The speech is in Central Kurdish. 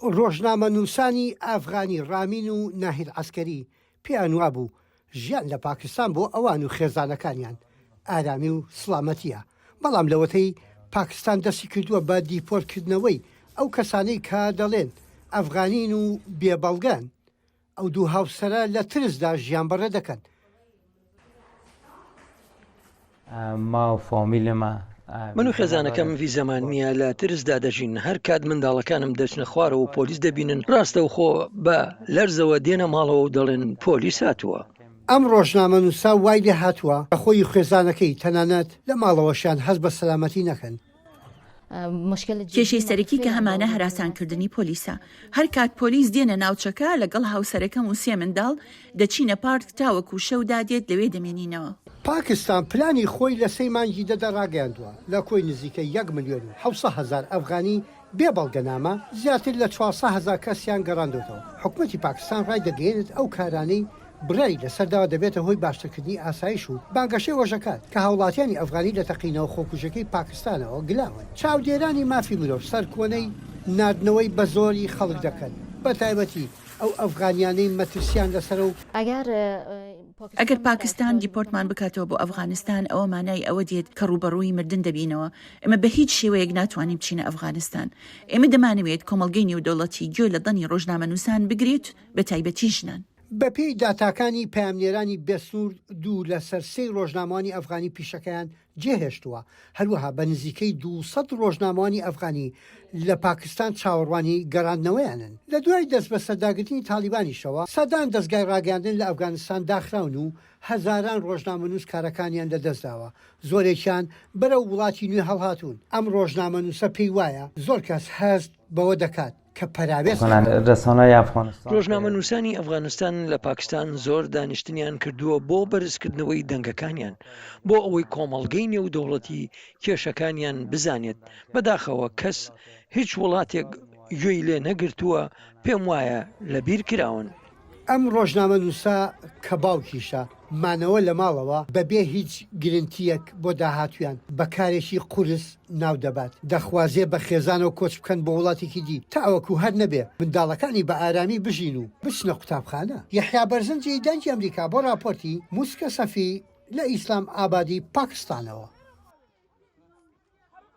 ڕۆژنامە نووسانی ئافغانی ڕامین و ناهید عەسکەری پێیان وابوو ژیان لە پاکستان بۆ ئەوان و خێزانەکانیان ئارامی و سڵامەتیە، بەڵام لەوەتەی پاکستان دەستی کردووە بە دیپۆرتکردنەوەی ئەو کەسانەی کە دەڵێن ئەفغانین و بێبەڵگان ئەو دوو هاوسەرە لە ترسدا ژیان بەڕێ دەکەن. من و خێزانەکەم ڤیزەمان نییە، لە ترسدا دەژین. هەر کات منداڵەکانم دەچنە خوارەوە و پۆلیس دەبینن ڕاستەوخۆ بە لەرزەوە دێنە ماڵەوە و دەڵێن پۆلیس هاتووە. ئەم ڕۆژنامە نووسا وای لێ هاتووە بە خۆی خێزانەکەی تەنانەت لە ماڵەوەشان هەست بە سەلامەتی نەکەن. کێشەی سەرەکی کە هەمانە هەراسانکردنی پۆلیسە. هەر کات پۆلیس دێنە ناوچەکە لەگەڵ هاوسەرەکەم و سێ منداڵ دەچینە پارک تاوەکو شەودا دێت لەوێ دەمێنینەوە. پاکستان پلانی خۆی لە 3 مانگی دەدا ڕاگەاندووە لە کۆی نزیکە 1,700,000 ئەفغانی بێبەڵگەنامە زیاتر لە 400,000 کەسیان گەڕاندوێتەوە. حکوومەتی پاکستان ڕای دەگەێنێت ئەو کارانەی برای لەسەرداوە دەبێتە هۆی باشترکردنی ئاسایش و بانگەشەی ڕۆژەکات کە هاوڵاتیانی ئەفغانی لە تەقینەوە خۆکوژەکەی پاکستانەوە گلاون. چاودێرانی مافی مرۆڤ سەرکۆنەی ناردنەوەی بە زۆری خەڵک دەکەن، بە تایبەتی ئەو ئەفغانیانەی مەترسیان لەسەر و ئەگەر پاکستان دیپۆرتمان بکاتەوە بۆ ئەفغانستان ئەوە مانای ئەوە دێت کە ڕوبەڕووی مردن دەبینەوە. ئێمە بە هیچ شێوەیەک ناتوانین بچینە ئەفغانستان. ئێمە دەمانەوێت کۆمەڵگەی نێودەوڵەتی گوێ لە دەنی ڕۆژنامە نووسان بگرێت بە تایبەتی ژنان. بەپێی داتاکانی پامنێرانی بێسنوور دوو لە سەرسەی ڕۆژنامەوانی ئەفغانی پیشەکەیان جێهێشتووە. هەروەها بە نزیکەی 200 ڕۆژنامەوانی ئەفغانی لە پاکستان چاوەڕوانی گەڕاندنەوەیانن. لە دوای دەست بە سەرداگرتنی تالیبانیشەوە سەدان دەستگای ڕاگەاندن لە ئەفغانستان داخراون و هەزاران ڕۆژنامە نووس کارەکانیان لەدەستداوە، زۆرێکیان بەرەو وڵاتی نوێ هەڵهاتوون. ئەم ڕۆژنامە نووسە پێی وایە زۆر کەس هەست بەوە دەکات کە پەراوێز ڕۆژنامە نووسانی ئەفغانستان لە پاکستان زۆر دانیشتنیان کردووە بۆ بەرزکردنەوەی دەنگەکانیان، بۆ ئەوەی کۆمەڵگەی نێودەوڵەتی کێشەکانیان بزانێت. بەداخەوە کەس هیچ وڵاتێک گوێی لێ نەگرتووە پێم وایە لە بیر کراون. ئەم ڕۆژنامە نووسا کە باوکیشە مانەوە لە ماڵەوە بەبێ هیچ گرنتیەک بۆ داهاتویان بەکارێکی قورس ناو دەبات، دەخوازێ بە خێزانەوە کۆچ بکەن بۆ وڵاتێکی دی تاوەکو هەر نەبێ منداڵەکانی بە ئارامی بژین و بچنە قوتابخانە. یەحیا بەرزنجی دەنگی ئەمریکا بۆ راپۆرتی موسکە سەفی لە ئیسلام ئابادی پاکستانەوە.